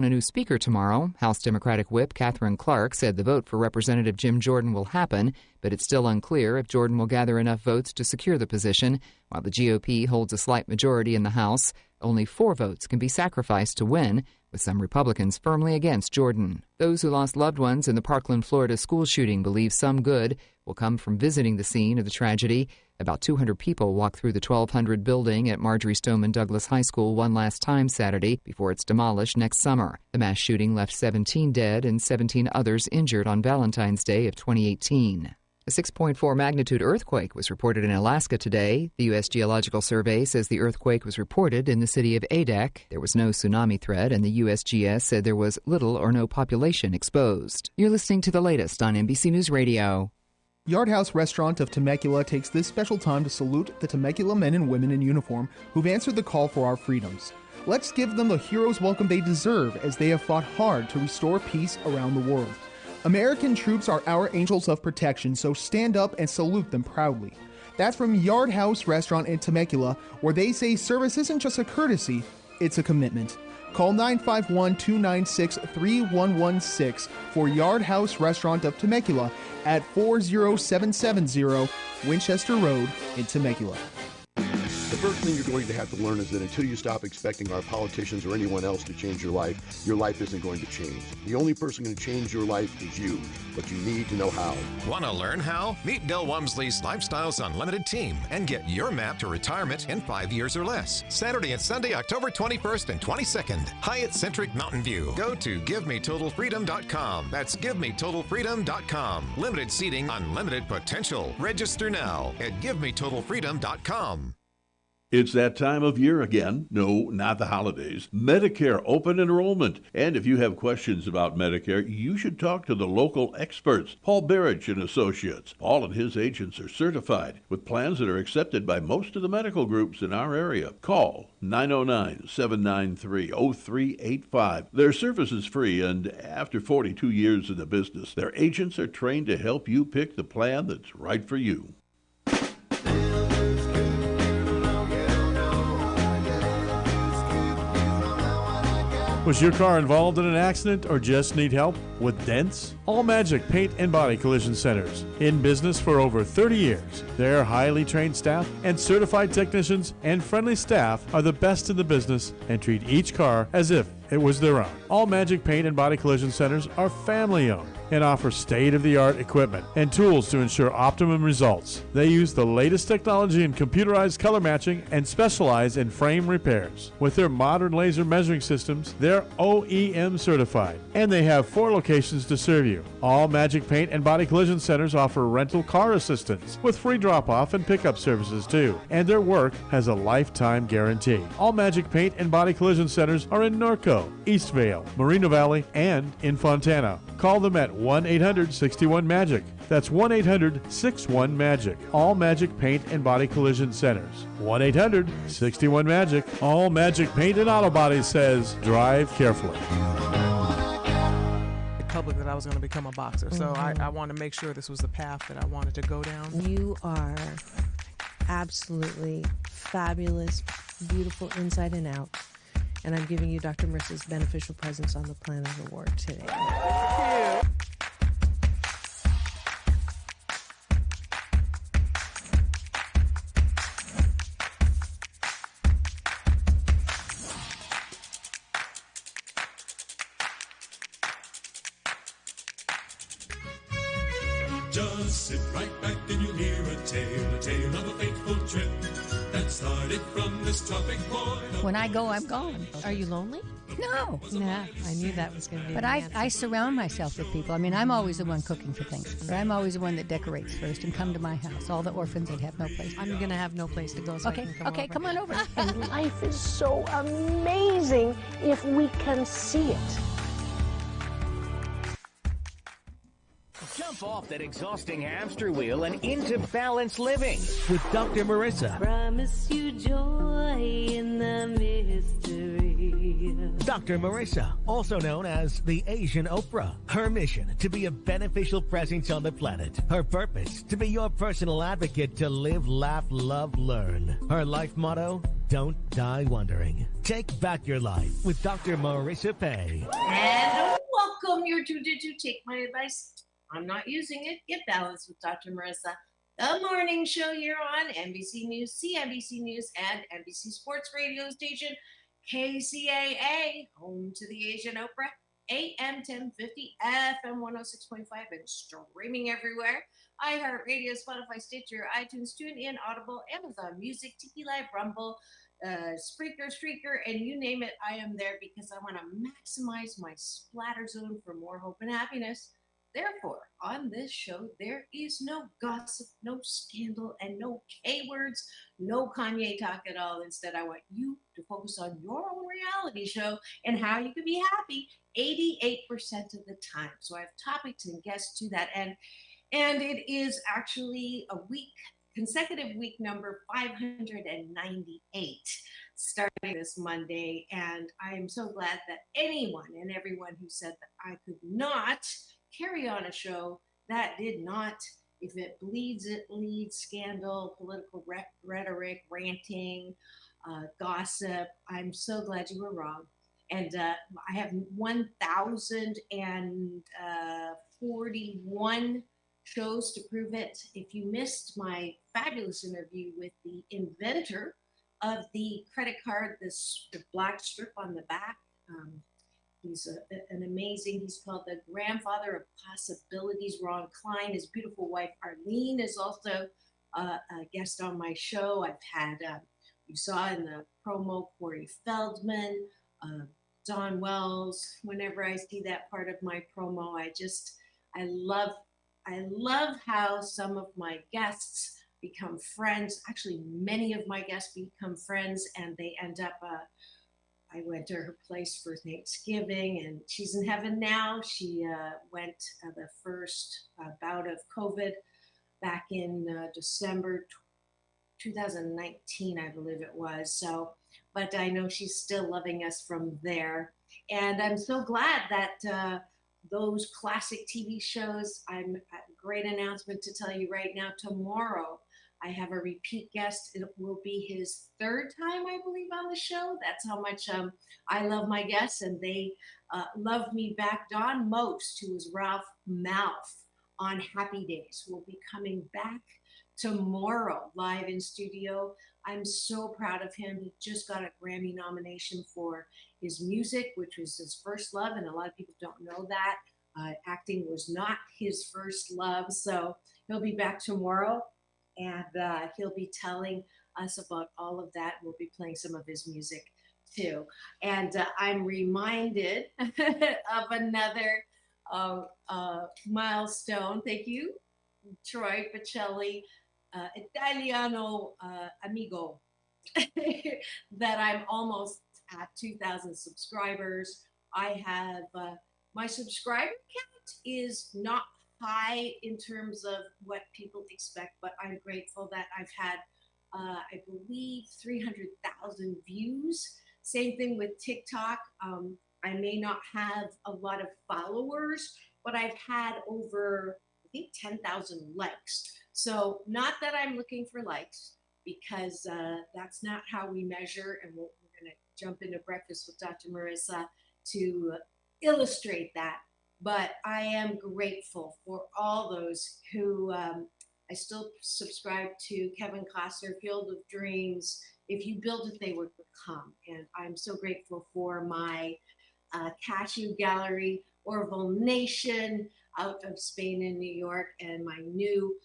A new speaker tomorrow. House Democratic Whip Catherine Clark said the vote for Representative Jim Jordan will happen, but it's still unclear if Jordan will gather enough votes to secure the position. While the GOP holds a slight majority in the House, only 4 votes can be sacrificed to win, with some Republicans firmly against Jordan. Those who lost loved ones in the Parkland, Florida school shooting believe some good will come from visiting the scene of the tragedy. About 200 people walked through the 1200 building at Marjorie Stoneman Douglas High School one last time Saturday before it's demolished next summer. The mass shooting left 17 dead and 17 others injured on Valentine's Day of 2018. A 6.4 magnitude earthquake was reported in Alaska today. The U.S. Geological Survey says the earthquake was reported in the city of Adak. There was no tsunami threat, and the USGS said there was little or no population exposed. You're listening to the latest on NBC News Radio. Yard House Restaurant of Temecula takes this special time to salute the Temecula men and women in uniform who've answered the call for our freedoms. Let's give them the hero's welcome they deserve, as they have fought hard to restore peace around the world. American troops are our angels of protection, so stand up and salute them proudly. That's from Yard House Restaurant in Temecula, where they say service isn't just a courtesy, it's a commitment. Call 951-296-3116 for Yard House Restaurant of Temecula at 40770 Winchester Road in Temecula. The first thing you're going to have to learn is that until you stop expecting our politicians or anyone else to change your life isn't going to change. The only person going to change your life is you, but you need to know how. Want to learn how? Meet Del Wamsley's Lifestyles Unlimited team and get your map to retirement in 5 years or less. Saturday and Sunday, October 21st and 22nd, Hyatt-centric Mountain View. Go to GiveMeTotalFreedom.com. That's GiveMeTotalFreedom.com. Limited seating, unlimited potential. Register now at GiveMeTotalFreedom.com. It's that time of year again. No, not the holidays. Medicare open enrollment. And if you have questions about Medicare, you should talk to the local experts. Paul Barrich and Associates. Paul and his agents are certified with plans that are accepted by most of the medical groups in our area. Call 909-793-0385. Their service is free, and after 42 years in the business, their agents are trained to help you pick the plan that's right for you. Was your car involved in an accident or just need help with dents? All Magic Paint and Body Collision Centers. In business for over 30 years. Their highly trained staff and certified technicians and friendly staff are the best in the business and treat each car as if it was their own. All Magic Paint and Body Collision Centers are family-owned and offer state-of-the-art equipment and tools to ensure optimum results. They use the latest technology in computerized color matching and specialize in frame repairs. With their modern laser measuring systems, they're OEM certified, and they have 4 locations to serve you. All Magic Paint and Body Collision Centers offer rental car assistance with free drop-off and pickup services too, and their work has a lifetime guarantee. All Magic Paint and Body Collision Centers are in Norco, Eastvale, Moreno Valley, and in Fontana. Call them at 1-800-61-MAGIC. That's 1-800-61-MAGIC. All Magic Paint and Body Collision Centers. 1-800-61-MAGIC. All Magic Paint and Auto Body says, drive carefully. Public that I was going to become a boxer, so I wanted to make sure this was the path that I wanted to go down. You are absolutely fabulous, beautiful inside and out. And I'm giving you Dr. Mercer's Beneficial Presence on the Planet Award today. Thank you. Just sit right back and you'll hear a tale of a fateful trip that started from this tropic point. When I go, I'm gone. Are you lonely? No. Nah, I knew that was going to be But I surround myself with people. I mean, I'm always the one cooking for things. Or I'm always the one that decorates first and come to my house. All the orphans that have no place. I'm going to have no place to go, so Okay, I can come okay, over. come on over. And life is so amazing if we can see it. Jump Get off that exhausting hamster wheel and into balanced living with Dr. Marissa. Promise you joy in the mystery. Dr. Marissa, also known as the Asian Oprah. Her mission, to be a beneficial presence on the planet. Her purpose, to be your personal advocate to live, laugh, love, learn. Her life motto, don't die wondering. Take back your life with Dr. Marissa Pay. And welcome. You're tuned to Take My Advice. I'm not using it. Get balanced with Dr. Marissa. The morning show here on NBC News, CNBC News, and NBC Sports Radio station KCAA, home to the Asian Oprah, AM 1050, FM 106.5, and streaming everywhere. iHeartRadio, Spotify, Stitcher, iTunes, TuneIn, Audible, Amazon Music, Tiki Live, Rumble, Spreaker, and you name it, I am there because I want to maximize my splatter zone for more hope and happiness. Therefore, on this show, there is no gossip, no scandal, and no K-words, no Kanye talk at all. Instead, I want you to focus on your own reality show and how you can be happy 88% of the time. So I have topics and guests to that end. And it is actually a consecutive week number 598, starting this Monday. And I am so glad that anyone and everyone who said that I could not carry on a show that did not, if it bleeds, it leads, scandal, political rhetoric, ranting, gossip. I'm so glad you were wrong. And I have 1,041 shows to prove it. If you missed my fabulous interview with the inventor of the credit card, the black strip on the back, he's an amazing, he's called the grandfather of possibilities, Ron Klein. His beautiful wife, Arlene, is also a guest on my show. I've had, you saw in the promo, Corey Feldman, Don Wells. Whenever I see that part of my promo, I love how some of my guests become friends. Actually, many of my guests become friends, and they end up, I went to her place for Thanksgiving, and she's in heaven now. She went the first bout of COVID back in December 2019, I believe it was. So, but I know she's still loving us from there. And I'm so glad that those classic TV shows, I'm a great announcement to tell you right now. Tomorrow, I have a repeat guest. It will be his third time, I believe, on the show. That's how much I love my guests, and they love me back. Don Most, who was Ralph Malph on Happy Days, will be coming back tomorrow, live in studio. I'm so proud of him. He just got a Grammy nomination for his music, which was his first love, and a lot of people don't know that. Acting was not his first love, so he'll be back tomorrow. And he'll be telling us about all of that. We'll be playing some of his music too. And I'm reminded of another milestone. Thank you, Troy Pacelli, Italiano amigo, that I'm almost at 2,000 subscribers. I have, my subscriber count is not high in terms of what people expect, but I'm grateful that I've had, I believe, 300,000 views. Same thing with TikTok. I may not have a lot of followers, but I've had over, I think, 10,000 likes. So not that I'm looking for likes, because that's not how we measure. And we're going to jump into Breakfast with Dr. Marissa to illustrate that. But I am grateful for all those who, I still subscribe to Kevin Costner, Field of Dreams. If you build it, they would come. And I'm so grateful for my Cashew Gallery, Orville Nation out of Spain and New York, and my new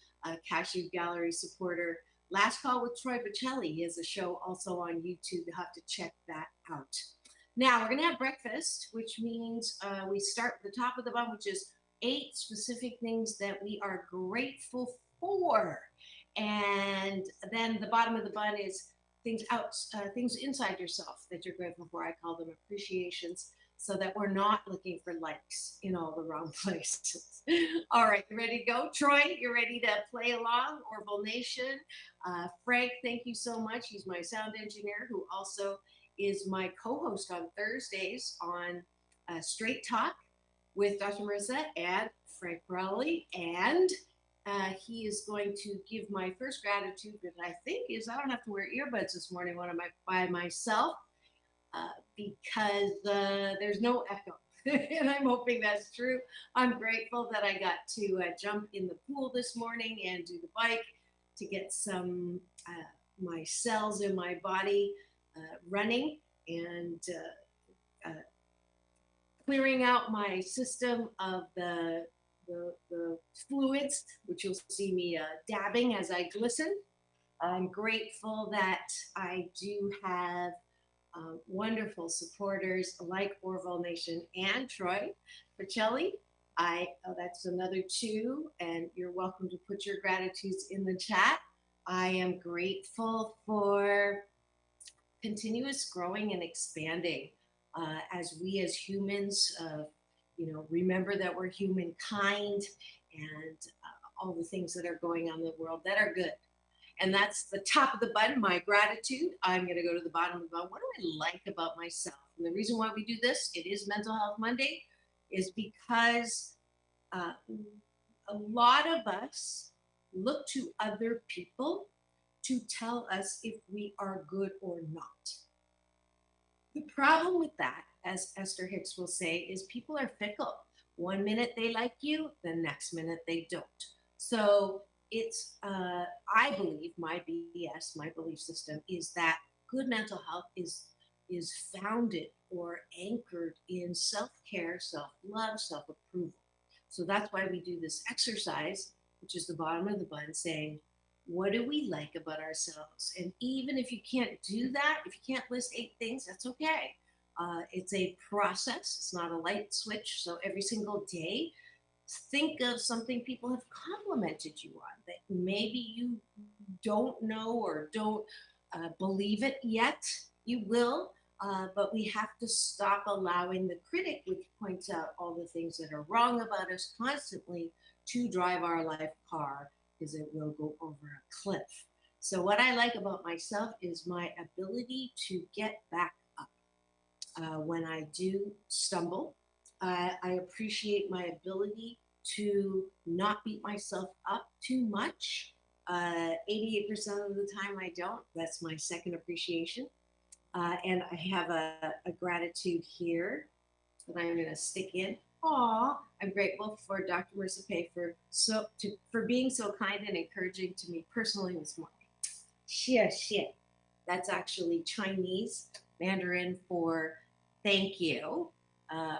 Cashew Gallery supporter, Last Call with Troy Pacelli. He has a show also on YouTube. You'll have to check that out. Now, we're going to have breakfast, which means we start at the top of the bun, which is 8 specific things that we are grateful for. And then the bottom of the bun is things inside yourself that you're grateful for. I call them appreciations. so that we're not looking for likes in all the wrong places. All right, you ready to go? Troy, you ready to play along? Orville Nation. Frank, thank you so much. He's my sound engineer who also is my co-host on Thursdays on Straight Talk with Dr. Marissa and Frank Rowley. And he is going to give my first gratitude, that I think is I don't have to wear earbuds this morning when I'm by myself because there's no echo. And I'm hoping that's true. I'm grateful that I got to jump in the pool this morning and do the bike to get some my cells in my body running and clearing out my system of the fluids, which you'll see me dabbing as I glisten. I'm grateful that I do have wonderful supporters like Orville Nation and Troy Pacelli. That's another 2, and you're welcome to put your gratitudes in the chat. I am grateful for continuous growing and expanding as we as humans, remember that we're humankind and all the things that are going on in the world that are good. And that's the top of the button, my gratitude. I'm going to go to the bottom of the button. What do I like about myself? And the reason why we do this, it is Mental Health Monday, is because a lot of us look to other people to tell us if we are good or not. The problem with that, as Esther Hicks will say, is people are fickle. One minute they like you, the next minute they don't. So it's, I believe, my BS, my belief system, is that good mental health is founded or anchored in self-care, self-love, self-approval. So that's why we do this exercise, which is the bottom of the button, saying, what do we like about ourselves? And even if you can't do that, if you can't list 8 things, that's okay. It's a process. It's not a light switch. So every single day, think of something people have complimented you on that maybe you don't know or don't believe it yet. You will, but we have to stop allowing the critic, which points out all the things that are wrong about us constantly, to drive our life car, because it will go over a cliff. So what I like about myself is my ability to get back up when I do stumble. I appreciate my ability to not beat myself up too much. 88% of the time I don't. That's my second appreciation. And I have a gratitude here that I'm going to stick in. Aw, I'm grateful for Dr. Marissa Pei for being so kind and encouraging to me personally this morning. Xie. That's actually Chinese Mandarin for thank you,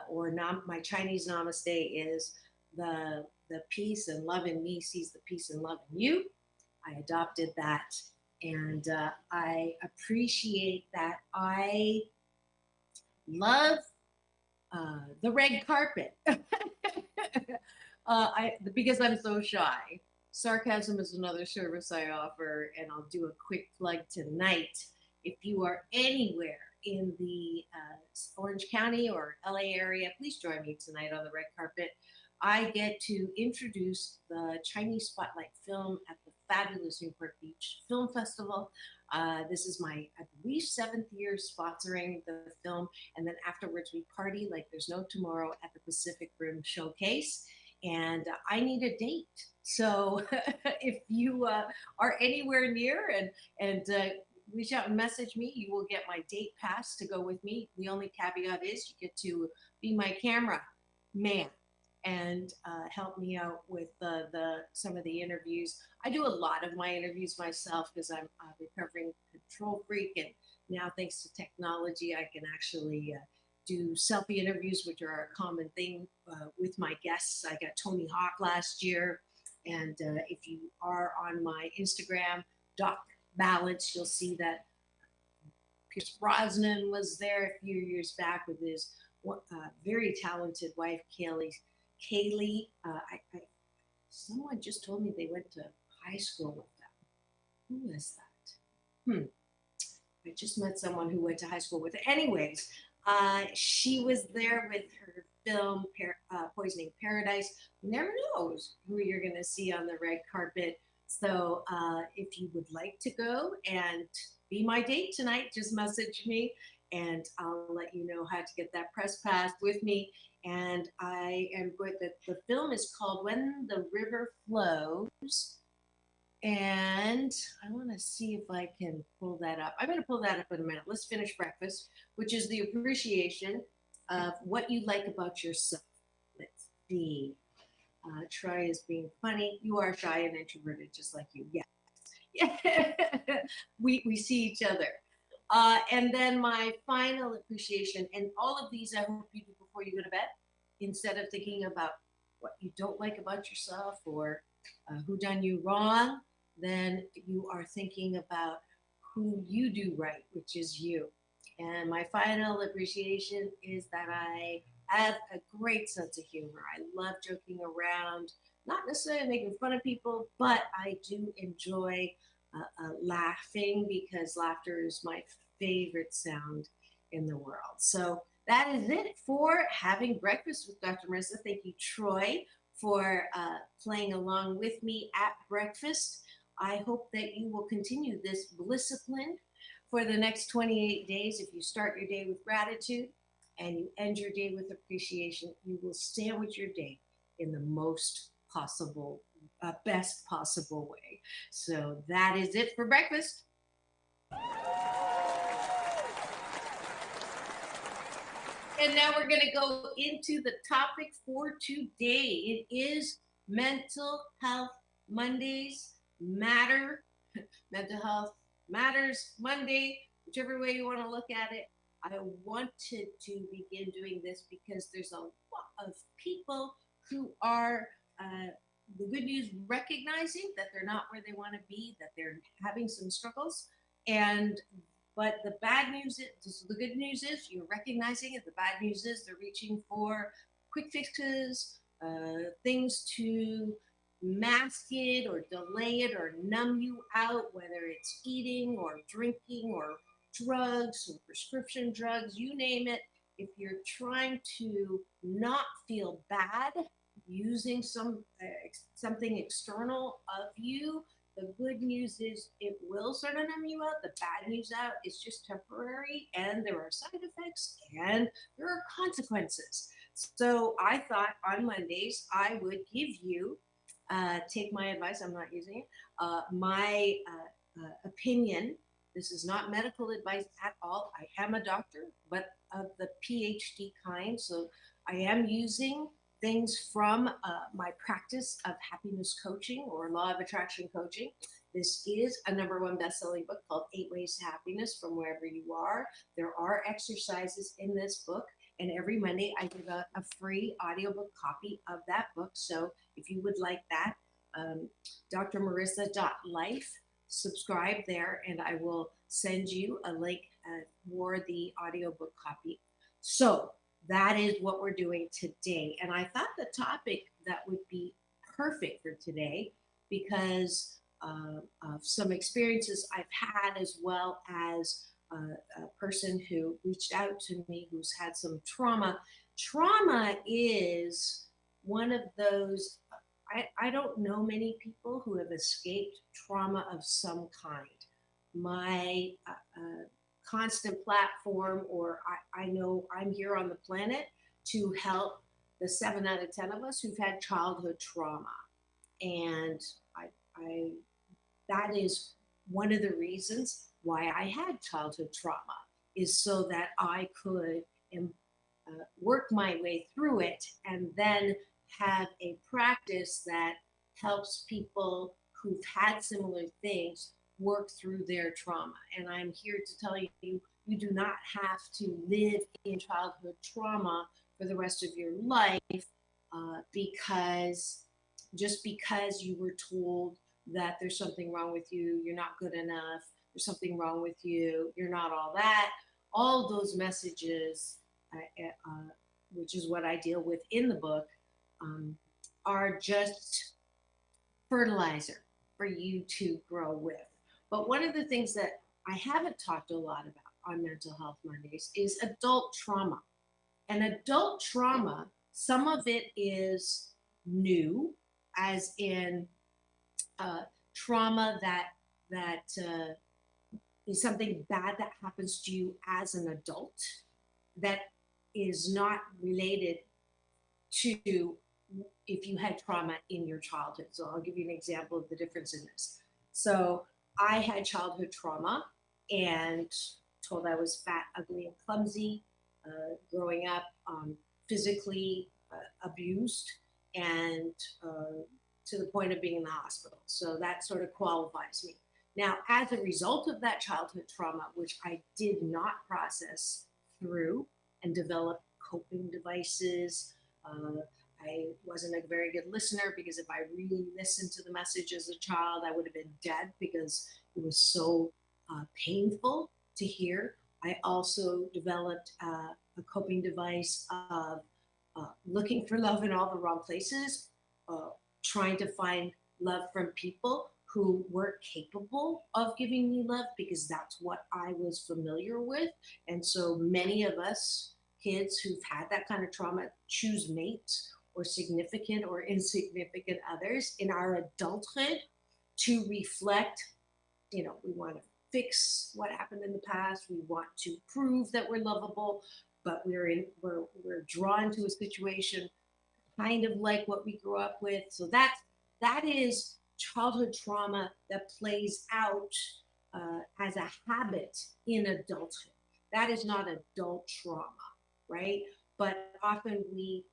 or my Chinese namaste is the peace and love in me sees the peace and love in you. I adopted that, and I appreciate that. I love the red carpet because I'm so shy. Sarcasm is another service I offer, and I'll do a quick plug tonight. If you are anywhere in the Orange County or LA area, please join me tonight on the red carpet. I get to introduce the Chinese Spotlight film at the fabulous Newport Beach Film Festival. This is my, I believe, 7th year sponsoring the film. And then afterwards we party like there's no tomorrow at the Pacific Rim Showcase. And I need a date. So if you are anywhere near and reach out and message me, you will get my date pass to go with me. The only caveat is you get to be my camera man and help me out with some of the interviews. I do a lot of my interviews myself because I'm a recovering control freak, and now thanks to technology, I can actually do selfie interviews, which are a common thing with my guests. I got Tony Hawk last year, and if you are on my Instagram, Doc Balance, you'll see that Pierce Brosnan was there a few years back with his very talented wife, Kaylee. Someone just told me they went to high school with them. Who is that? I just met someone who went to high school with it. Anyways, She was there with her film Poisoning Paradise. You never knows who you're going to see on the red carpet. So if you would like to go and be my date tonight, just message me and I'll let you know how to get that press pass with me. And I am good. The film is called When the River Flows. And I want to see if I can pull that up. I'm going to pull that up in a minute. Let's finish breakfast, which is the appreciation of what you like about yourself. Let's see. Troy is being funny. You are shy and introverted, just like you. Yeah. we see each other. And then my final appreciation, and all of these I hope you do before you go to bed, instead of thinking about what you don't like about yourself or who done you wrong, then you are thinking about who you do right, which is you. And my final appreciation is that I have a great sense of humor. I love joking around, not necessarily making fun of people, but I do enjoy laughing because laughter is my favorite sound in the world. So that is it for having breakfast with Dr. Marissa. Thank you, Troy, for playing along with me at breakfast. I hope that you will continue this discipline for the next 28 days. If you start your day with gratitude and you end your day with appreciation, you will sandwich your day in the most possible, best possible way. So that is it for breakfast. And now we're going to go into the topic for today. It is Mental Health Mondays Matter. Mental Health Matters Monday, whichever way you want to look at it. I wanted to begin doing this because there's a lot of people who are, the good news, recognizing that they're not where they want to be, that they're having some struggles. But the bad news is, the good news is you're recognizing it. The bad news is they're reaching for quick fixes, things to mask it or delay it or numb you out, whether it's eating or drinking or drugs or prescription drugs, you name it. If you're trying to not feel bad using something external of you, the good news is it will sort of numb you out. The bad news out is just temporary, and there are side effects and there are consequences. So I thought on Mondays I would give you, take my advice, I'm not using it, my opinion. This is not medical advice at all. I am a doctor, but of the PhD kind. So I am using things from my practice of happiness coaching or law of attraction coaching. This is a #1 best-selling book called 8 Ways to Happiness from Wherever You Are. There are exercises in this book, and every Monday I give a free audiobook copy of that book. So if you would like that, drmarissa.life, subscribe there, and I will send you a link for the audiobook copy. So that is what we're doing today. And I thought the topic that would be perfect for today, because of some experiences I've had, as well as a person who reached out to me who's had some trauma. Trauma is one of those, I don't know many people who have escaped trauma of some kind. My constant platform, or I know I'm here on the planet to help the 7 out of 10 of us who've had childhood trauma. And I that is one of the reasons why I had childhood trauma, is so that I could work my way through it and then have a practice that helps people who've had similar things work through their trauma. And I'm here to tell you, you do not have to live in childhood trauma for the rest of your life because you were told that there's something wrong with you, you're not good enough, there's something wrong with you, you're not all that. All those messages, which is what I deal with in the book, are just fertilizer for you to grow with. But one of the things that I haven't talked a lot about on Mental Health Mondays is adult trauma. And adult trauma, some of it is new, as in trauma that is something bad that happens to you as an adult that is not related to if you had trauma in your childhood. So I'll give you an example of the difference in this. So I had childhood trauma and told I was fat, ugly, and clumsy, growing up, physically abused, and to the point of being in the hospital. So that sort of qualifies me. Now, as a result of that childhood trauma, which I did not process through and develop coping devices, I wasn't a very good listener, because if I really listened to the message as a child, I would have been dead because it was so painful to hear. I also developed a coping device of looking for love in all the wrong places, trying to find love from people who weren't capable of giving me love, because that's what I was familiar with. And so many of us kids who've had that kind of trauma choose mates or significant or insignificant others in our adulthood to reflect, we want to fix what happened in the past. We want to prove that we're lovable, but we're drawn to a situation kind of like what we grew up with. So that is childhood trauma that plays out as a habit in adulthood. That is not adult trauma, right? But often we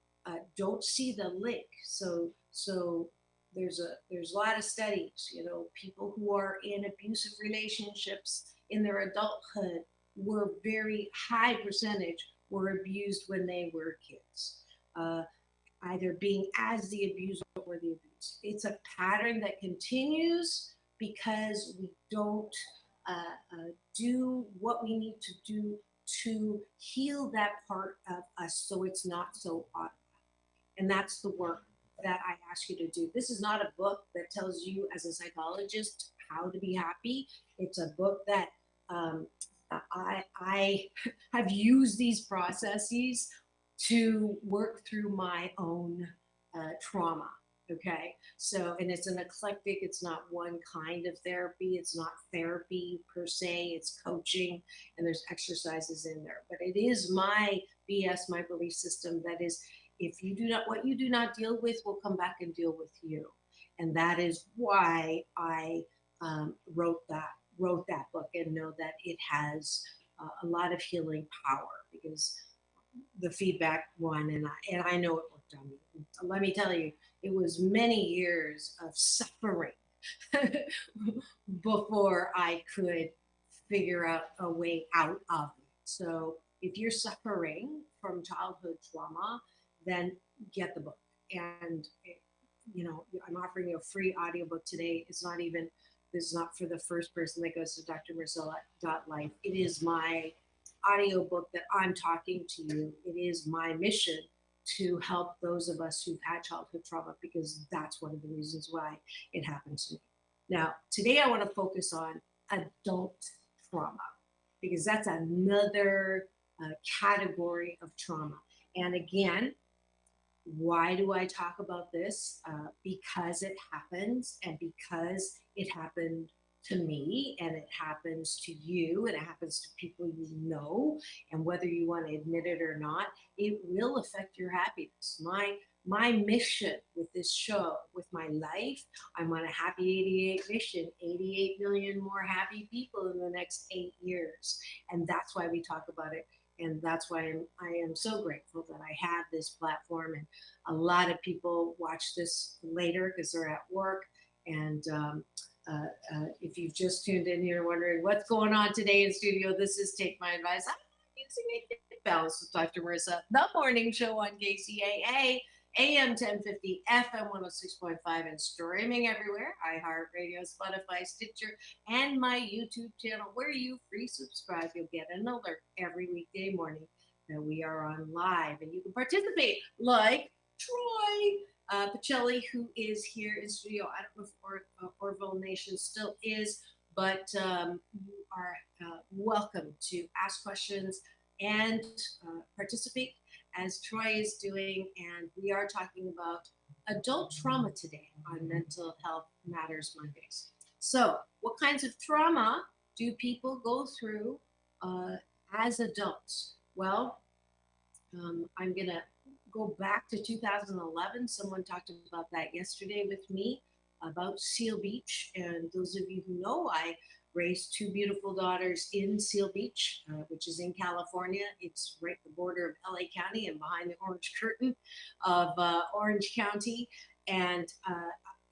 don't see the link. So there's a lot of studies, people who are in abusive relationships in their adulthood were very high percentage were abused when they were kids, either being as the abuser or the abused. It's a pattern that continues because we don't do what we need to do to heal that part of us so it's not so automatic. And that's the work that I ask you to do. This is not a book that tells you as a psychologist how to be happy. It's a book that I have used these processes to work through my own trauma. Okay, so, and it's an eclectic, it's not one kind of therapy, it's not therapy per se, it's coaching, and there's exercises in there. But it is my BS, my belief system, that is, if you do not, what you do not deal with will come back and deal with you. And that is why I wrote that book, and know that it has a lot of healing power, because the feedback won, and I know it worked on me. Let me tell you, it was many years of suffering before I could figure out a way out of it. So if you're suffering from childhood trauma, then get the book. And I'm offering you a free audiobook today. This is not for the first person that goes to drmarcella.life. It is my audiobook that I'm talking to you. It is my mission to help those of us who've had childhood trauma, because that's one of the reasons why it happens to me. Now, today I want to focus on adult trauma, because that's another category of trauma. And again, why do I talk about this? Because it happens, and because it happened to me, and it happens to you, and it happens to people you know, and whether you want to admit it or not, it will affect your happiness. My mission with this show, with my life, I'm on a happy 88 mission, 88 million more happy people in the next 8 years. And that's why we talk about it. And that's why I am so grateful that I have this platform. And a lot of people watch this later because they're at work. And if you've just tuned in here wondering what's going on today in studio, this is Take My Advice. I'm using a balance with Dr. Marissa, the morning show on KCAA, AM 1050, FM 106.5, and streaming everywhere, iHeartRadio, Spotify, Stitcher, and my YouTube channel, where you free subscribe. You'll get an alert every weekday morning that we are on live, and you can participate like Troy Pacelli, who is here in studio. I don't know if Orville Nation still is, but you are welcome to ask questions and participate as Troy is doing. And we are talking about adult trauma today on Mental Health Matters Mondays. So, what kinds of trauma do people go through as adults? Well, I'm going to go back to 2011. Someone talked about that yesterday with me about Seal Beach. And those of you who know, I raised two beautiful daughters in Seal Beach, which is in California. It's right at the border of LA County and behind the orange curtain of Orange County. And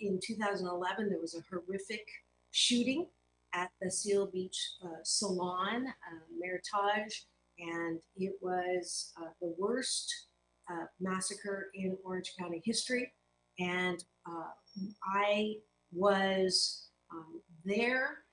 in 2011, there was a horrific shooting at the Seal Beach Salon, Meritage, and it was the worst massacre in Orange County history. And I was there,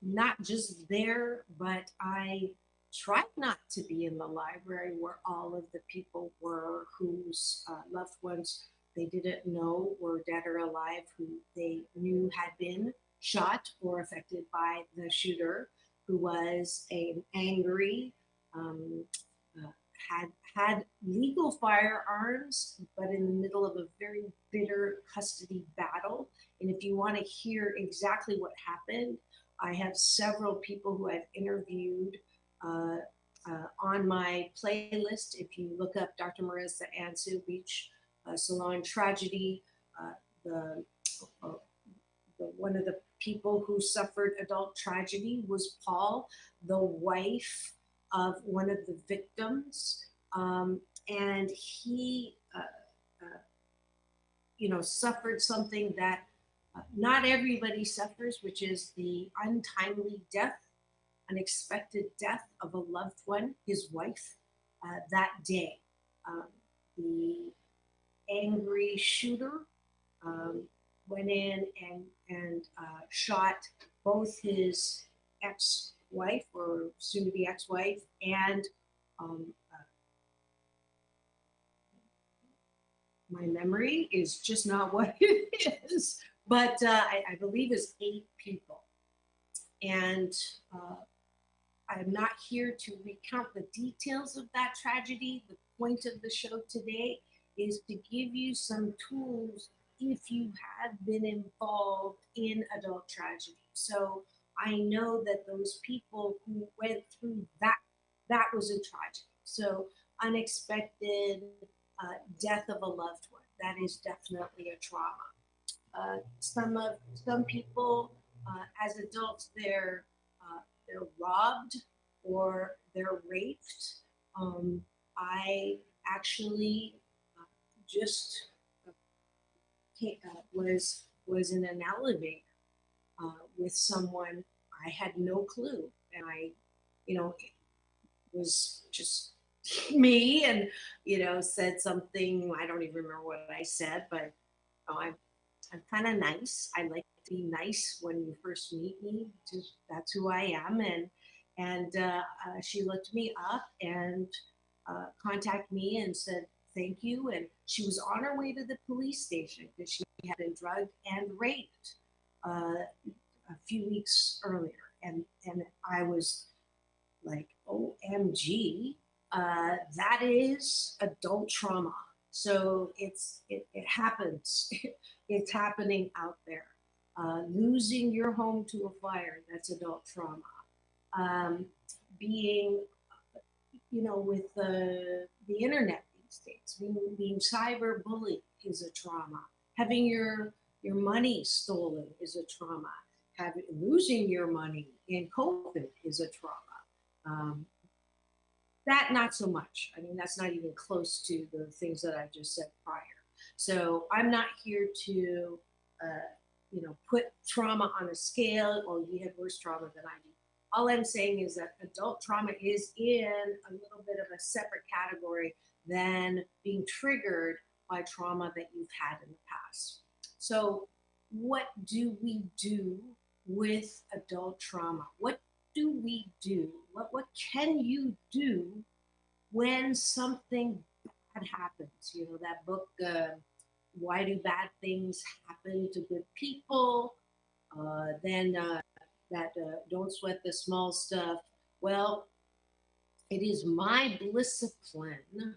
not just there, but I tried not to be in the library where all of the people were whose loved ones they didn't know were dead or alive, who they knew had been shot or affected by the shooter, who was an angry, had legal firearms, but in the middle of a very bitter custody battle. And if you want to hear exactly what happened, I have several people who I've interviewed on my playlist. If you look up Dr. Marissa Ann Seal Beach Salon Tragedy, one of the people who suffered adult tragedy was Paul, the wife of one of the victims. And he, suffered something that not everybody suffers, which is the untimely death, unexpected death of a loved one, his wife, that day. The angry shooter went in and shot both his ex-wife or soon-to-be ex-wife and my memory is just not what it is, but I believe it's 8 people. And I'm not here to recount the details of that tragedy. The point of the show today is to give you some tools if you have been involved in adult tragedy. So I know that those people who went through that was a tragedy. So unexpected death of a loved one, that is definitely a trauma. Some people as adults, they're robbed or they're raped. I actually just was in an elevator with someone. I had no clue, and it was just me, and said something. I don't even remember what I said, but I'm kind of nice. I like to be nice when you first meet me. Just that's who I am, and she looked me up and contacted me and said thank you. And she was on her way to the police station because she had been drugged and raped a few weeks earlier, and I was like, OMG, that is adult trauma. So it happens. It's happening out there. Losing your home to a fire, that's adult trauma. Being, with the internet these days, being cyberbullied is a trauma. Having your money stolen is a trauma. Losing your money in COVID is a trauma. That not so much. I mean, that's not even close to the things that I just said prior. So I'm not here to, put trauma on a scale or you have worse trauma than I do. All I'm saying is that adult trauma is in a little bit of a separate category than being triggered by trauma that you've had in the past. So what do we do with adult trauma? What do we do? What can you do when something bad happens? That book, Why Do Bad Things Happen to Good People? Then don't sweat the small stuff. Well, it is my discipline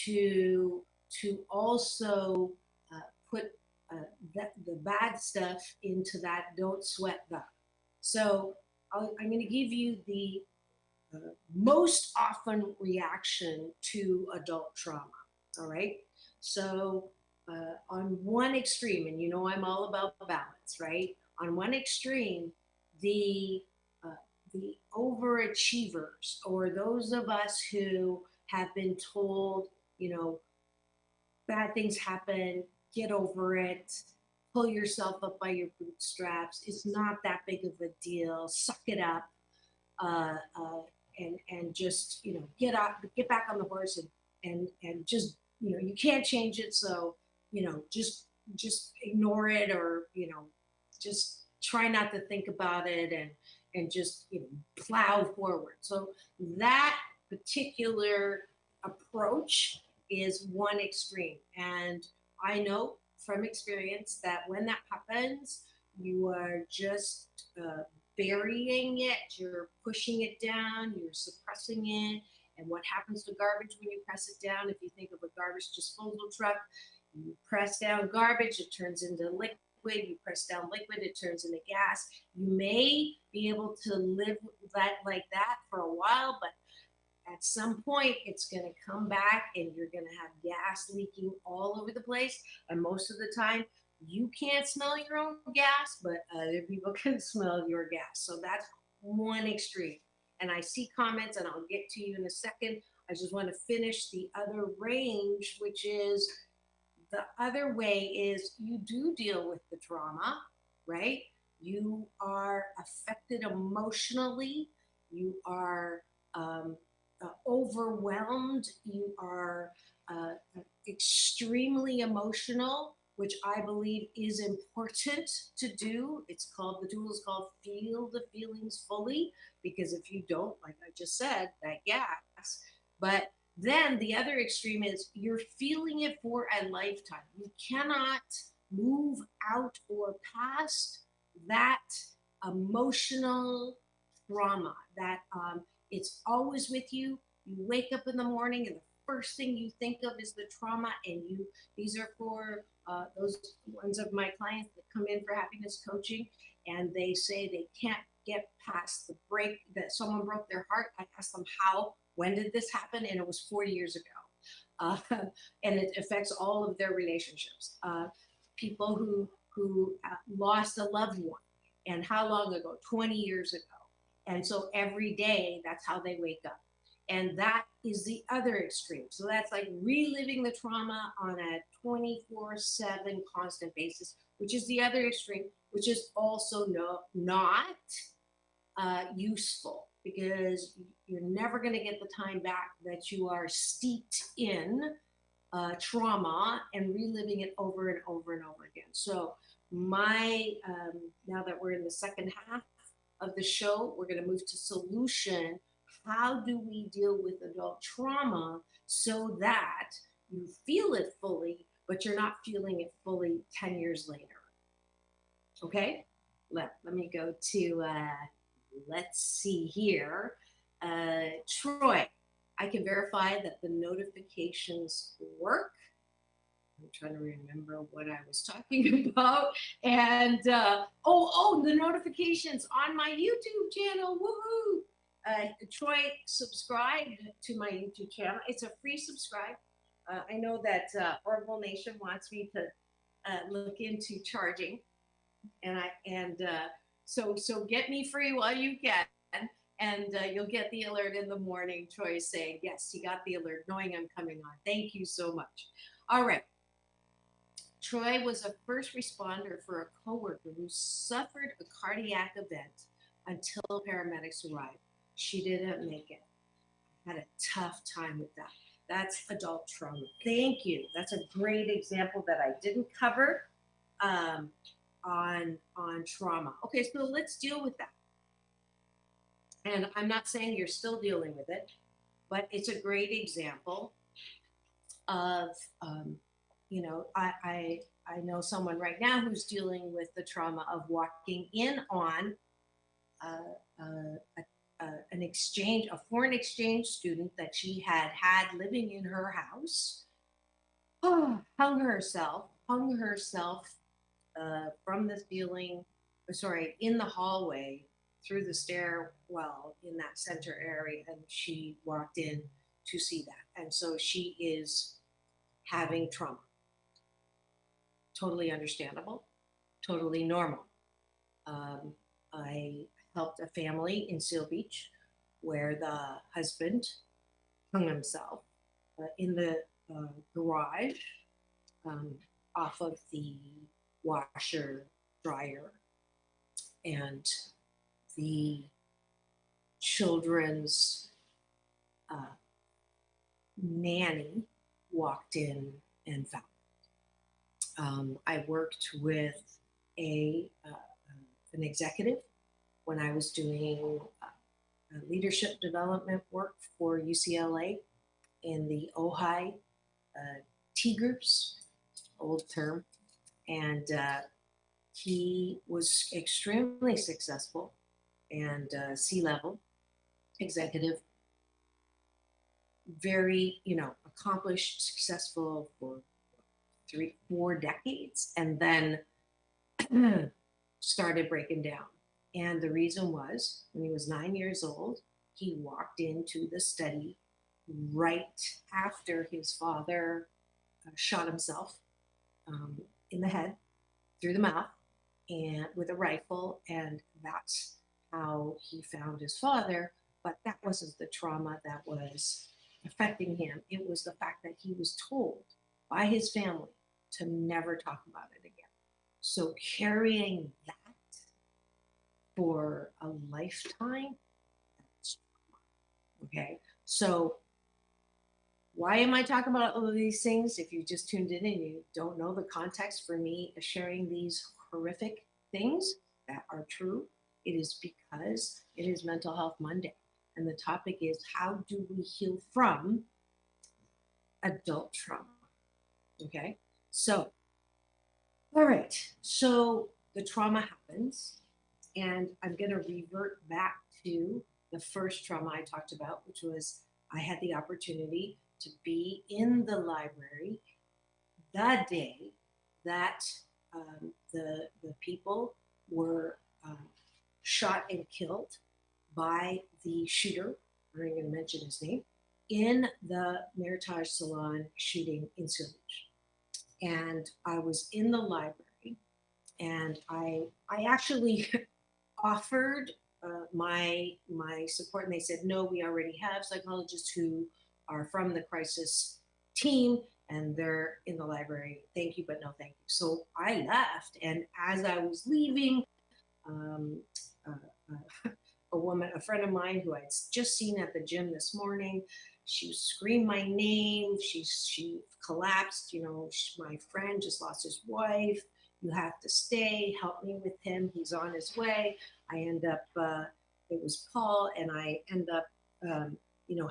to also put the bad stuff into that don't sweat them. So I'm going to give you the most often reaction to adult trauma. All right. So on one extreme, and you know I'm all about balance, right? On one extreme, the overachievers, or those of us who have been told, you know, bad things happen, get over it, pull yourself up by your bootstraps. It's not that big of a deal. Suck it up, uh, uh, and just, you know, get back on the horse, and just, you know, you can't change it, so, you know, just ignore it, or, you know, just try not to think about it, and just, you know, plow forward. So that particular approach is one extreme, and I know from experience that when that happens, you are just burying it, you're pushing it down, you're suppressing it. And what happens to garbage when you press it down? If you think of a garbage disposal truck, you press down garbage, it turns into liquid. You press down liquid, it turns into gas. You may be able to live that like that for a while, but at some point it's going to come back, and you're going to have gas leaking all over the place. And most of the time, you can't smell your own gas, but other people can smell your gas. So that's one extreme. And I see comments, and I'll get to you in a second. I just want to finish the other range, which is the other way is you do deal with the trauma, right? You are affected emotionally. You are overwhelmed. You are extremely emotional, which I believe is important to do. It's called, the tool is called Feel the Feelings Fully, because if you don't, like I just said, that gas. But then the other extreme is you're feeling it for a lifetime. You cannot move out or past that emotional trauma, that it's always with you. You wake up in the morning, and the first thing you think of is the trauma. And these are for those ones of my clients that come in for happiness coaching, and they say they can't get past the break, that someone broke their heart. I asked them how, when did this happen? And it was 40 years ago. And it affects all of their relationships. People who lost a loved one, and how long ago? 20 years ago. And so every day, that's how they wake up. And that is the other extreme. So that's like reliving the trauma on a 24/7 constant basis, which is the other extreme, which is also not useful, because you're never going to get the time back that you are steeped in trauma and reliving it over and over and over again. So now that we're in the second half of the show, we're going to move to solution. How do we deal with adult trauma so that you feel it fully, but you're not feeling it fully 10 years later? Okay, let me go to, let's see here. Troy, I can verify that the notifications work. I'm trying to remember what I was talking about. And, the notifications on my YouTube channel, woohoo! Troy subscribed to my YouTube channel. It's a free subscribe. I know that Orville Nation wants me to look into charging, so get me free while you can, and you'll get the alert in the morning. Troy is saying, yes, he got the alert, knowing I'm coming on. Thank you so much. All right. Troy was a first responder for a coworker who suffered a cardiac event until paramedics arrived. She didn't make it. Had a tough time with that. That's adult trauma. Thank you. That's a great example that I didn't cover on trauma. Okay, so let's deal with that. And I'm not saying you're still dealing with it, but it's a great example of I know someone right now who's dealing with the trauma of walking in on a foreign exchange student that she had living in her house. Hung herself from the ceiling, in the hallway through the stairwell in that center area, and she walked in to see that. And so she is having trauma. Totally understandable, totally normal. I helped a family in Seal Beach where the husband hung himself in the garage off of the washer dryer, and the children's nanny walked in and found it. I worked with an executive when I was doing leadership development work for UCLA in the Ojai T groups, old term, and he was extremely successful and C-level executive, very, accomplished, successful for 3-4 decades, and then started breaking down. And the reason was, when he was 9 years old, he walked into the study right after his father shot himself in the head, through the mouth, and with a rifle, and that's how he found his father. But that wasn't the trauma that was affecting him. It was the fact that he was told by his family to never talk about it again. So carrying that for a lifetime, that's trauma. Okay, so why am I talking about all of these things? If you just tuned in and you don't know the context for me sharing these horrific things that are true, it is because it is Mental Health Monday. And the topic is, how do we heal from adult trauma? Okay, so, all right, so the trauma happens, and I'm going to revert back to the first trauma I talked about, which was I had the opportunity to be in the library the day that the people were shot and killed by the shooter, I'm not going to mention his name, in the Meritage Salon shooting in Seal Beach. And I was in the library, and I actually offered my support, and they said, no, we already have psychologists who are from the crisis team, and they're in the library. Thank you, but no thank you. So I left, and as I was leaving, a friend of mine who I'd just seen at the gym this morning, she screamed my name. She collapsed. My friend just lost his wife. You have to stay. Help me with him. He's on his way. I end up. It was Paul, and I end up,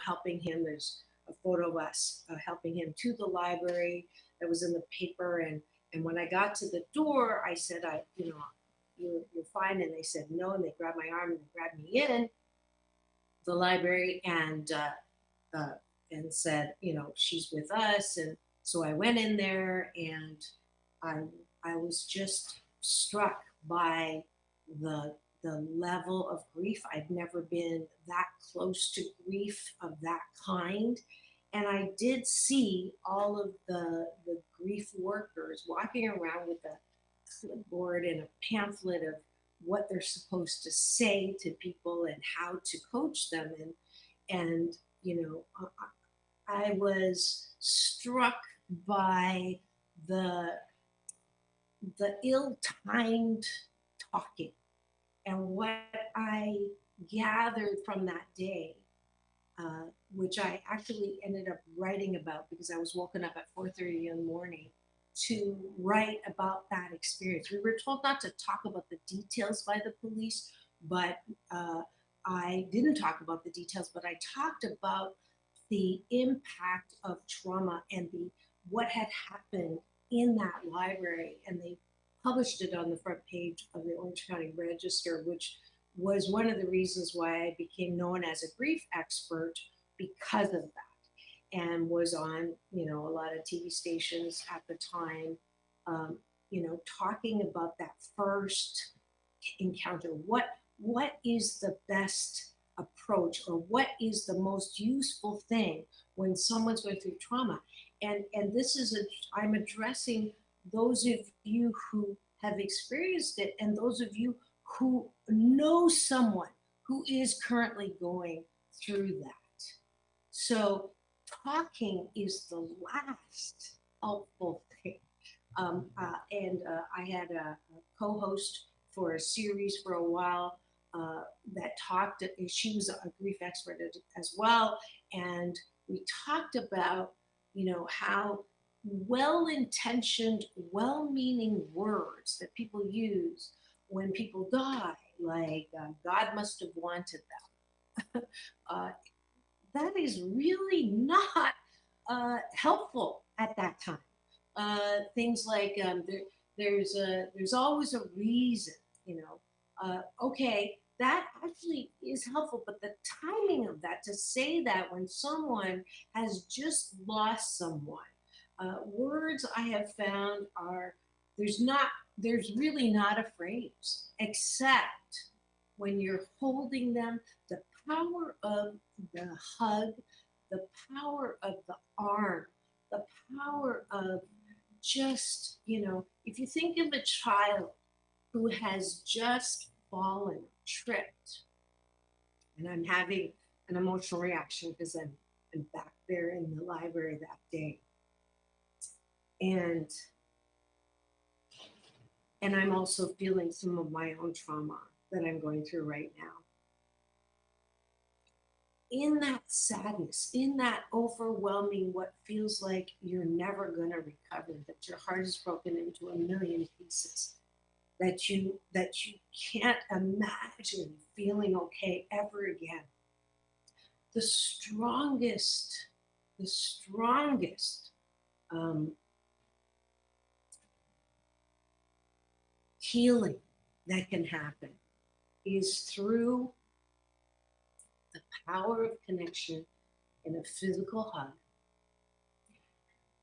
helping him. There's a photo of us helping him to the library that was in the paper. And when I got to the door, I said, you're fine. And they said no, and they grabbed my arm and they grabbed me in the library and said, she's with us. And so I went in there, and I was just struck by the level of grief. I'd never been that close to grief of that kind. And I did see all of the grief workers walking around with a clipboard and a pamphlet of what they're supposed to say to people and how to coach them. And I was struck by the ill-timed talking. And what I gathered from that day, which I actually ended up writing about because I was woken up at 4:30 in the morning to write about that experience. We were told not to talk about the details by the police, but I didn't talk about the details, but I talked about the impact of trauma and what had happened in that library, and they published it on the front page of the Orange County Register, which was one of the reasons why I became known as a grief expert, because of that, and was on, a lot of TV stations at the time, talking about that first encounter. What is the best approach, or what is the most useful thing when someone's going through trauma? And this is I'm addressing those of you who have experienced it, and those of you who know someone who is currently going through that. So talking is the last helpful thing. I had a co-host for a series for a while that talked. She was a grief expert as well, and we talked about, how well-intentioned, well-meaning words that people use when people die, like God must have wanted them. That is really not helpful at that time. Things like there's always a reason, okay, that actually is helpful, but the timing of that, to say that when someone has just lost someone, words I have found are, there's really not a phrase, except when you're holding them, the power of the hug, the power of the arm, the power of just, if you think of a child who has just fallen, tripped, and I'm having an emotional reaction because I'm back there in the library that day. And I'm also feeling some of my own trauma that I'm going through right now. In that sadness, in that overwhelming, what feels like you're never going to recover, that your heart is broken into a million pieces, that you can't imagine feeling okay ever again. The strongest healing that can happen is through the power of connection in a physical hug,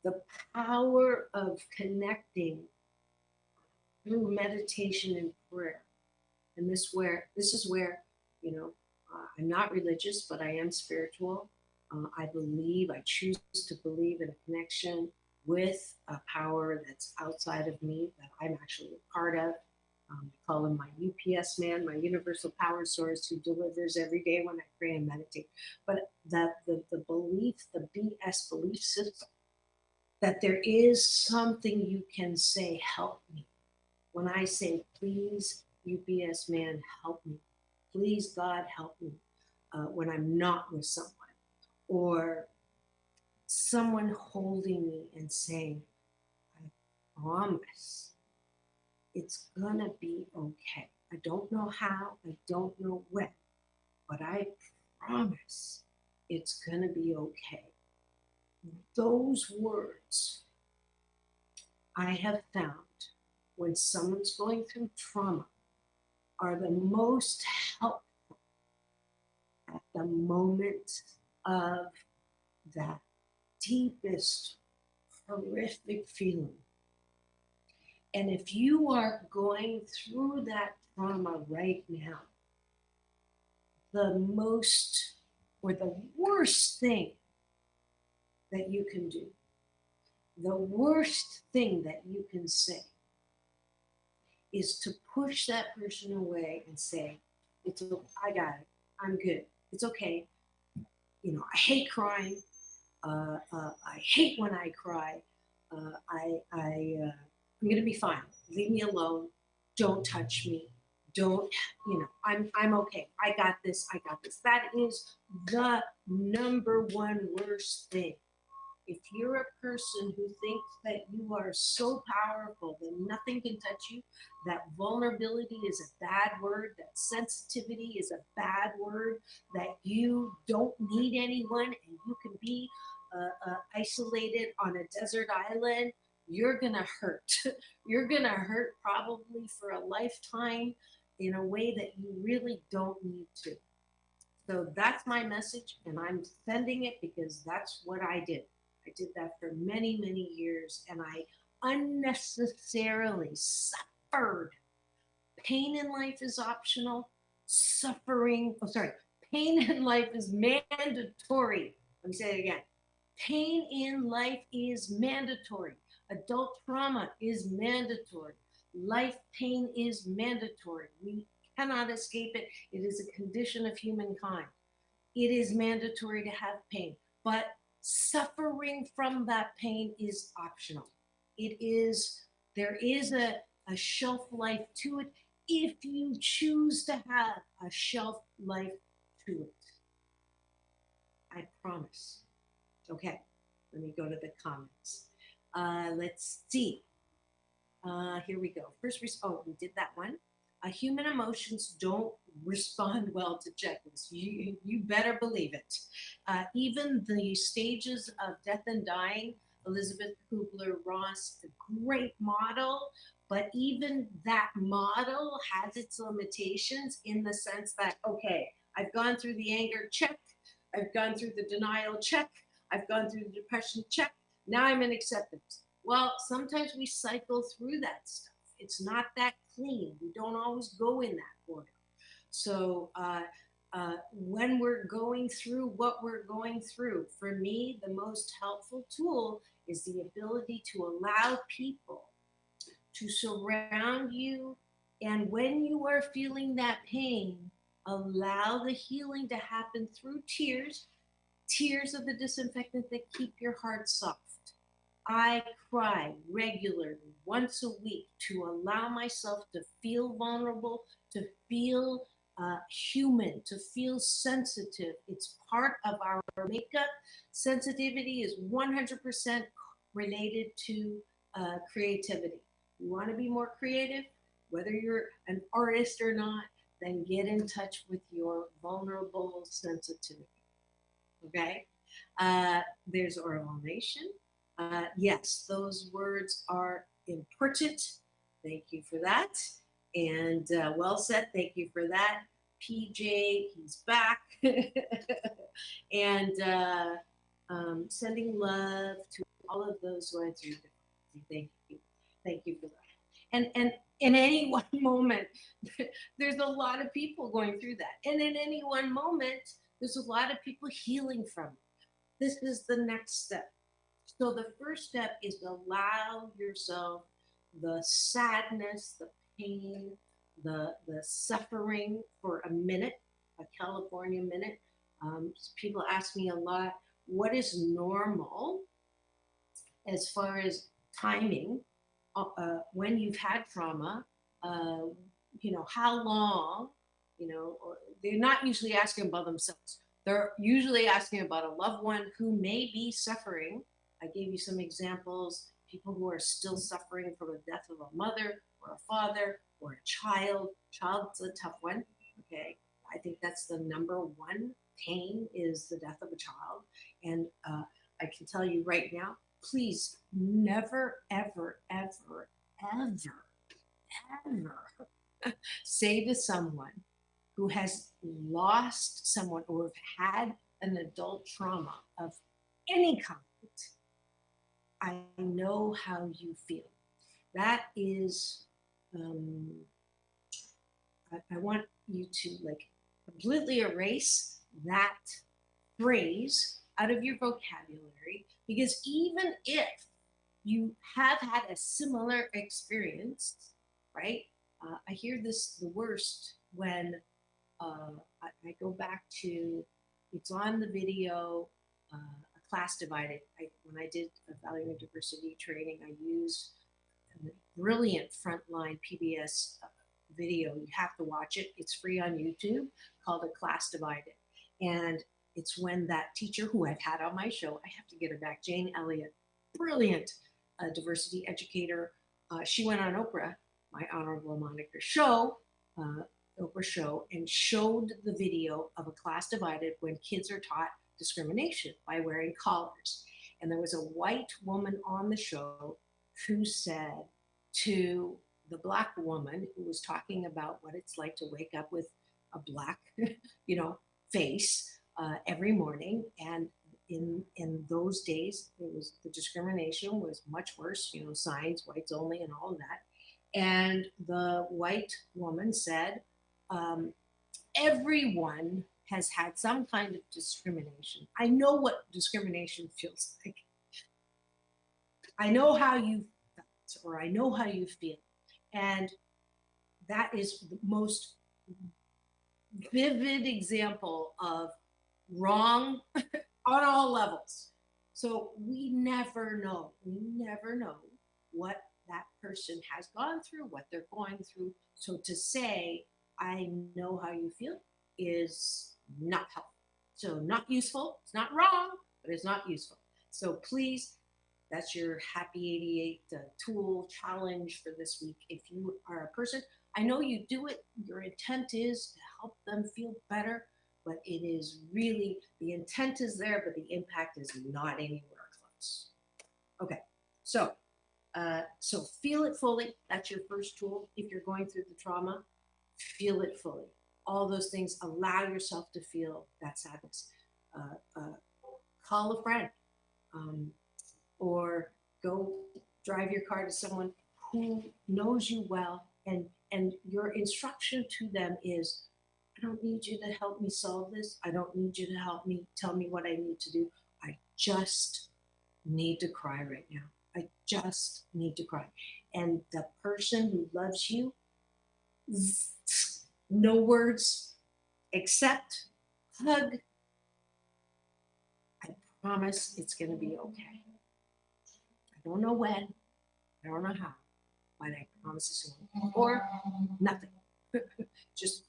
the power of connecting through meditation and prayer. And this is where, I'm not religious, but I am spiritual. I choose to believe in a connection with a power that's outside of me, that I'm actually a part of. I call him my UPS man, my universal power source, who delivers every day when I pray and meditate. But that the belief, the BS belief system, that there is something you can say, help me. When I say, please, UPS man, help me. Please, God, help me. When I'm not with someone, or someone holding me and saying, I promise it's gonna be okay. I don't know how, I don't know when, but I promise it's gonna be okay. Those words I have found, when someone's going through trauma, are the most helpful at the moment of that deepest horrific feeling. And if you are going through that trauma right now, the most or the worst thing that you can do, the worst thing that you can say, is to push that person away and say, "It's okay, I got it, I'm good, it's okay. I hate crying. I hate when I cry. I'm gonna be fine. Leave me alone. Don't touch me. Don't, I'm okay. I got this. That is the number one worst thing. If you're a person who thinks that you are so powerful that nothing can touch you, that vulnerability is a bad word, that sensitivity is a bad word, that you don't need anyone and you can be isolated on a desert island, you're going to hurt. You're going to hurt probably for a lifetime in a way that you really don't need to. So that's my message, and I'm sending it because that's what I did. I did that for many, many years, and I unnecessarily suffered. Pain in life is optional. Pain in life is mandatory. Let me say it again. Pain in life is mandatory. Adult trauma is mandatory. Life pain is mandatory. We cannot escape it. It is a condition of humankind. It is mandatory to have pain, but suffering from that pain is optional. There is a shelf life to it if you choose to have a shelf life to it. I promise. Okay, let me go to the comments. Let's see. Here we go. We did that one. Human emotions don't respond well to checklists. You better believe it. Even the stages of death and dying, Elizabeth Kubler-Ross, a great model, but even that model has its limitations in the sense that, okay, I've gone through the anger check, I've gone through the denial check, I've gone through the depression check, now I'm in acceptance. Well, sometimes we cycle through that stuff. It's not that clean. We don't always go in that order. So when we're going through what we're going through, for me, the most helpful tool is the ability to allow people to surround you. And when you are feeling that pain, allow the healing to happen through tears. Tears are the disinfectant that keep your heart soft. I cry regularly, once a week, to allow myself to feel vulnerable, to feel human, to feel sensitive. It's part of our makeup. Sensitivity is 100% related to creativity. You want to be more creative, whether you're an artist or not, then get in touch with your vulnerable sensitivity. Okay? There's oralization. Yes, those words are important. Thank you for that. And well said. Thank you for that. PJ, he's back. And sending love to all of those who are through difficulty. Thank you. Thank you for that. And in any one moment, there's a lot of people going through that. And in any one moment, there's a lot of people healing from it. This is the next step. So the first step is to allow yourself the sadness, the pain, the suffering for a minute, a California minute. People ask me a lot, what is normal as far as timing when you've had trauma? How long? They're not usually asking about themselves. They're usually asking about a loved one who may be suffering. I gave you some examples, people who are still suffering from the death of a mother or a father or a child. Child's a tough one, okay? I think that's the number one pain is the death of a child. And I can tell you right now, please never, ever, ever, ever, ever say to someone who has lost someone or have had an adult trauma of any kind, I know how you feel. That is, I want you to completely erase that phrase out of your vocabulary, because even if you have had a similar experience, right? I hear this the worst when I go back to, it's on the video, class divided. When I did evaluating diversity training, I used a brilliant frontline PBS video. You have to watch it. It's free on YouTube, called A Class Divided. And it's when that teacher who I've had on my show, I have to get her back, Jane Elliott, brilliant diversity educator. She went on Oprah, my Honorable Monica show, Oprah show, and showed the video of A Class Divided when kids are taught discrimination by wearing collars. And there was a white woman on the show who said to the Black woman who was talking about what it's like to wake up with a black, face every morning. And in those days, the discrimination was much worse, signs, whites only, and all of that. And the white woman said, everyone has had some kind of discrimination. I know what discrimination feels like. I know how you felt, or I know how you feel. And that is the most vivid example of wrong on all levels. So we never know what that person has gone through, what they're going through. So to say, I know how you feel is not helpful. So not useful. It's not wrong, but it's not useful. So please, that's your Happy 88 tool challenge for this week. If you are a person, I know you do it, your intent is to help them feel better, but it is really, the intent is there, but the impact is not anywhere close. Okay, so feel it fully. That's your first tool. If you're going through the trauma, feel it fully. All those things, allow yourself to feel that sadness. Call a friend, or go drive your car to someone who knows you well, and your instruction to them is, I don't need you to help me solve this. I don't need you to help me, tell me what I need to do. I just need to cry right now. I just need to cry. And the person who loves you, no words except hug. I promise it's going to be okay. I don't know when, I don't know how, but I promise it's going to be okay. Or nothing. Just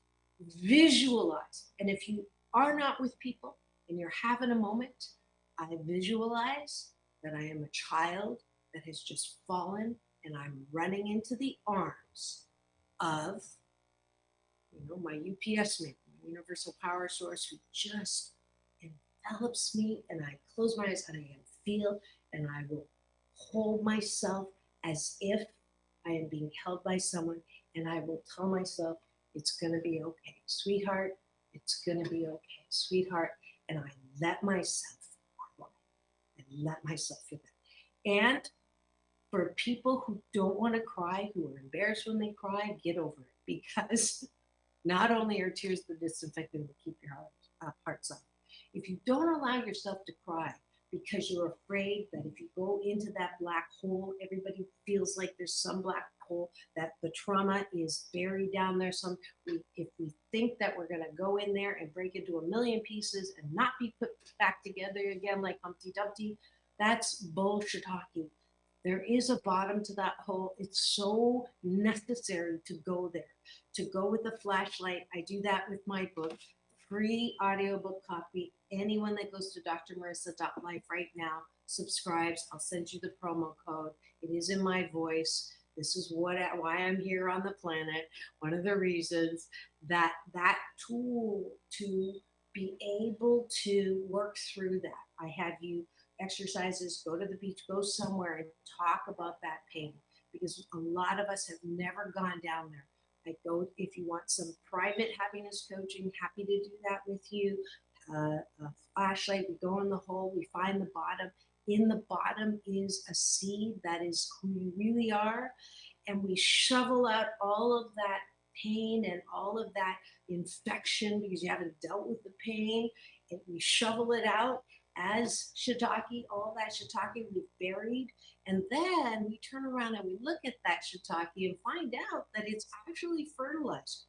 visualize. And if you are not with people and you're having a moment, I visualize that I am a child that has just fallen and I'm running into the arms of, my UPS man, my universal power source, who just envelops me, and I close my eyes and I can feel, and I will hold myself as if I am being held by someone, and I will tell myself, it's going to be okay, sweetheart. It's going to be okay, sweetheart. And I let myself cry. I let myself feel that. And for people who don't want to cry, who are embarrassed when they cry, get over it. Because not only are tears the disinfectant that keep your heart soft, if you don't allow yourself to cry because you're afraid that if you go into that black hole, everybody feels like there's some black hole, that the trauma is buried down there. If we think that we're going to go in there and break into a million pieces and not be put back together again like Humpty Dumpty, that's bullshit talking. There is a bottom to that hole. It's so necessary to go there, to go with a flashlight. I do that with my book, free audiobook copy. Anyone that goes to drmarissa.life right now subscribes. I'll send you the promo code. It is in my voice. This is why I'm here on the planet. One of the reasons that tool to be able to work through that. I have you exercises, go to the beach, go somewhere and talk about that pain, because a lot of us have never gone down there. I go, if you want some private happiness coaching, happy to do that with you. A flashlight, we go in the hole, we find the bottom. In the bottom is a seed that is who you really are. And we shovel out all of that pain and all of that infection because you haven't dealt with the pain. And we shovel it out as shiitake, all that shiitake we've buried. And then we turn around and we look at that shiitake and find out that it's actually fertilizer.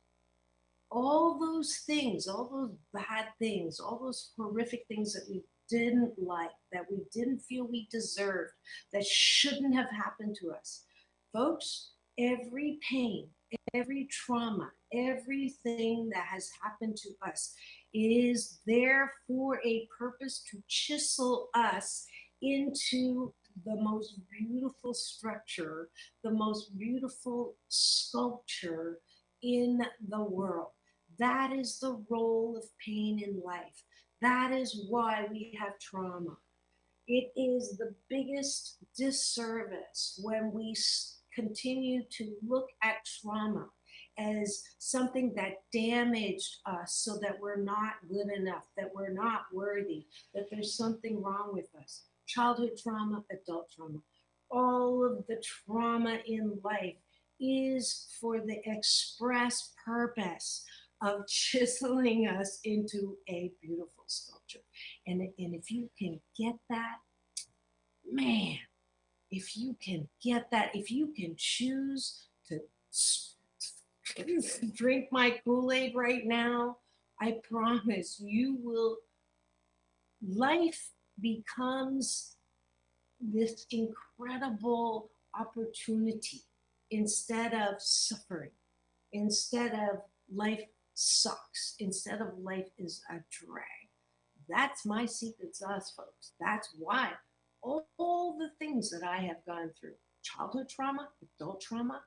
All those things, all those bad things, all those horrific things that we didn't like, that we didn't feel we deserved, that shouldn't have happened to us. Folks, every pain, every trauma, everything that has happened to us is there for a purpose to chisel us into the most beautiful structure, the most beautiful sculpture in the world. That is the role of pain in life. That is why we have trauma. It is the biggest disservice when we continue to look at trauma as something that damaged us so that we're not good enough, that we're not worthy, that there's something wrong with us. Childhood trauma, adult trauma, all of the trauma in life is for the express purpose of chiseling us into a beautiful sculpture. And if you can get that, man, if you can get that, if you can choose to drink my Kool-Aid right now, I promise you will, life becomes this incredible opportunity instead of suffering, instead of life sucks, instead of life is a drag. That's my secret sauce, folks. That's why all the things that I have gone through, childhood trauma, adult trauma,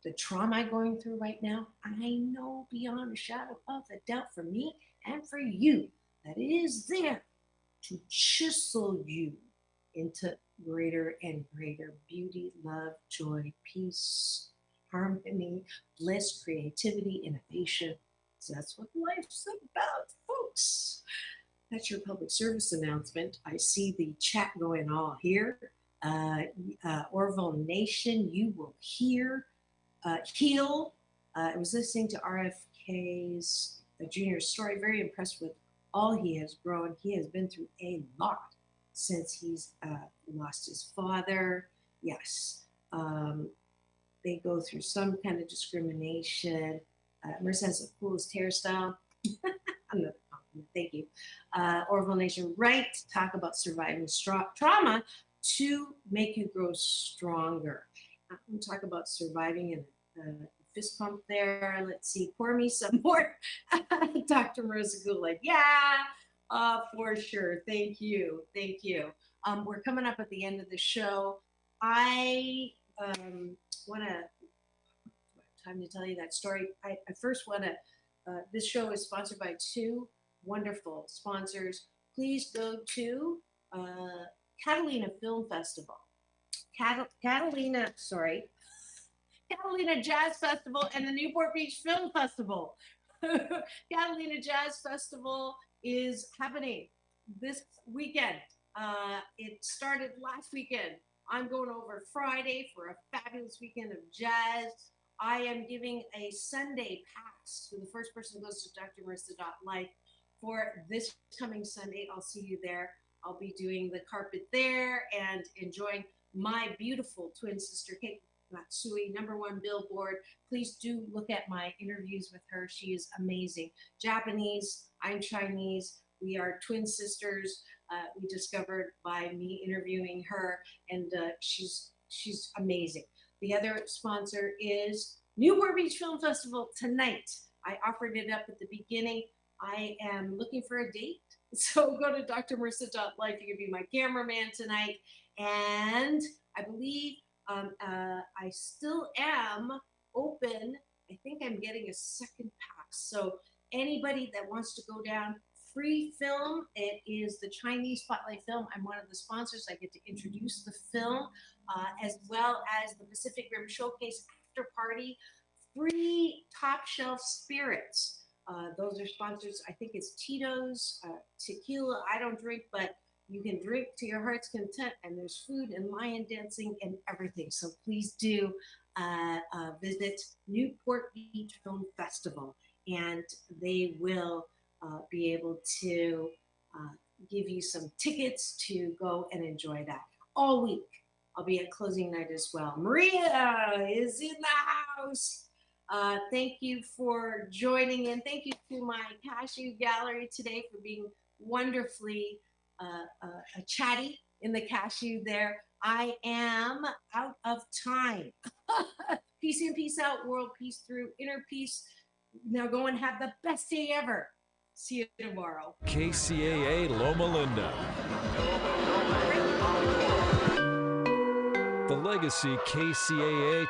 the trauma I'm going through right now, I know beyond a shadow of a doubt for me and for you that it is there to chisel you into greater and greater beauty, love, joy, peace, harmony, bliss, creativity, innovation. So that's what life's about, folks. That's your public service announcement. I see the chat going all here. Orville Nation, you will heal. I was listening to RFK's junior story, very impressed with all he has grown. He has been through a lot since he's lost his father. Yes, they go through some kind of discrimination. Marissa has the coolest hairstyle. Another compliment, thank you. Orville Nation, right, talk about surviving trauma to make you grow stronger. I'm going to talk about surviving in a fist pump there. Let's see, pour me some more. Dr. Marissa Gould, yeah, for sure. Thank you. Thank you. We're coming up at the end of the show. I want to, time to tell you that story. I first want to, this show is sponsored by two wonderful sponsors. Please go to Catalina Film Festival. Catalina Jazz Festival and the Newport Beach Film Festival. Catalina Jazz Festival is happening this weekend. It started last weekend. I'm going over Friday for a fabulous weekend of jazz. I am giving a Sunday pass to the first person who goes to drmarissa.life for this coming Sunday. I'll see you there. I'll be doing the carpet there and enjoying my beautiful twin sister, Kate Matsui, #1 Billboard. Please do look at my interviews with her. She is amazing. Japanese, I'm Chinese. We are twin sisters. We discovered by me interviewing her, and she's amazing. The other sponsor is Newport Beach Film Festival tonight. I offered it up at the beginning. I am looking for a date. So go to drmarissa.life. You can be my cameraman tonight. And I believe I still am open. I think I'm getting a second pass. So anybody that wants to go down, free film. It is the Chinese Spotlight Film. I'm one of the sponsors. I get to introduce the film, as well as the Pacific Rim Showcase after party. Free top shelf spirits. Those are sponsors. I think it's Tito's, tequila. I don't drink, but you can drink to your heart's content, and there's food and lion dancing and everything. So please do visit Newport Beach Film Festival, and they will be able to give you some tickets to go and enjoy that all week. I'll be at closing night as well. Maria is in the house. Thank you for joining in. Thank you to my cashew gallery today for being wonderfully chatty in the cashew there. I am out of time. Peace in, peace out, world peace through, inner peace. Now go and have the best day ever. See you tomorrow. KCAA Loma Linda. The Legacy KCAA